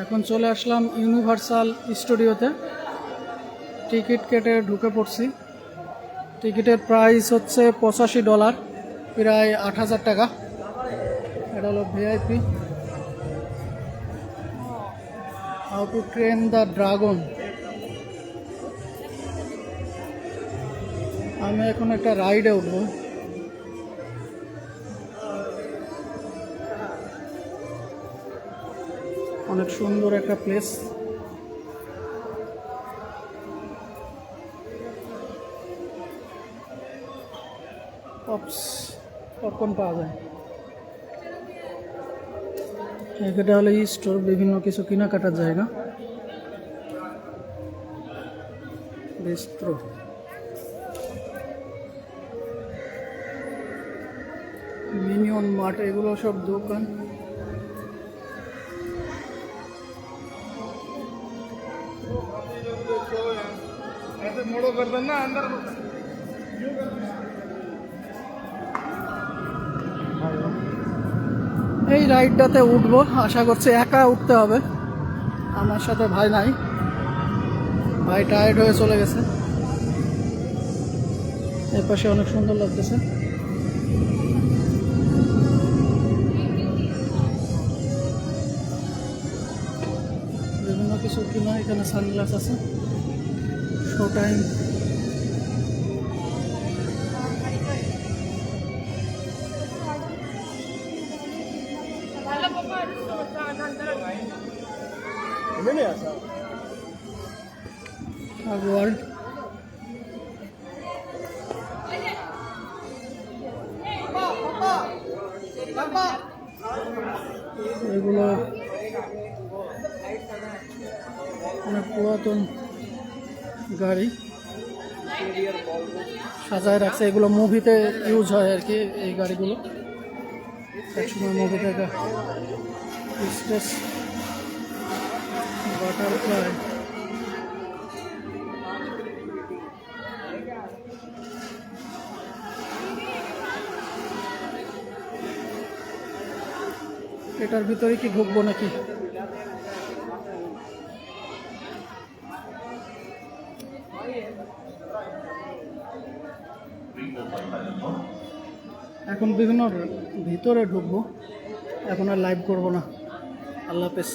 এখন চলে আসলাম ইউনিভার্সাল স্টুডিওতে। টিকিট কেটে ঢুকে পড়ছি। টিকিটের প্রাইস হচ্ছে $85, প্রায় 8,000 টাকা। এটা হলো VIP. How to train the dragon. আমি এখন একটা রাইডে উঠবো। অনেক সুন্দর একটা প্লেস। পপকর্ন পাওয়া যায়। এটা হলো স্টোর, বিভিন্ন কিছু কেনাকাটার জায়গা। বিস্ত্র মিনিয়ন মার্ট, এগুলো সব দোকান। এই রাইডটাতে উঠবো, আশা করছি একা উঠতে হবে, আমার সাথে ভাই নাই। ভাই টায়ার্ড হয়ে চলে গেছে। এর পাশে অনেক সুন্দর লাগতেছে। বিভিন্ন কিছু কিনা। এখানে সানগ্লাস আছে। Show time. ওয়ার্ল্ড এগুলো অনেক পুরাতন গাড়ি সাজায় রাখছে। এগুলো মুভিতে ইউজ হয় আর কি, এই গাড়িগুলো একসময় মুভিতে। বাটারফ্লাই, এটার ভিতরে কি ঢুকবো নাকি? এখন বিভিন্ন ভিতরে ঢুকবো, এখন আর লাইভ করবো না। আল্লাহ হাফেজ।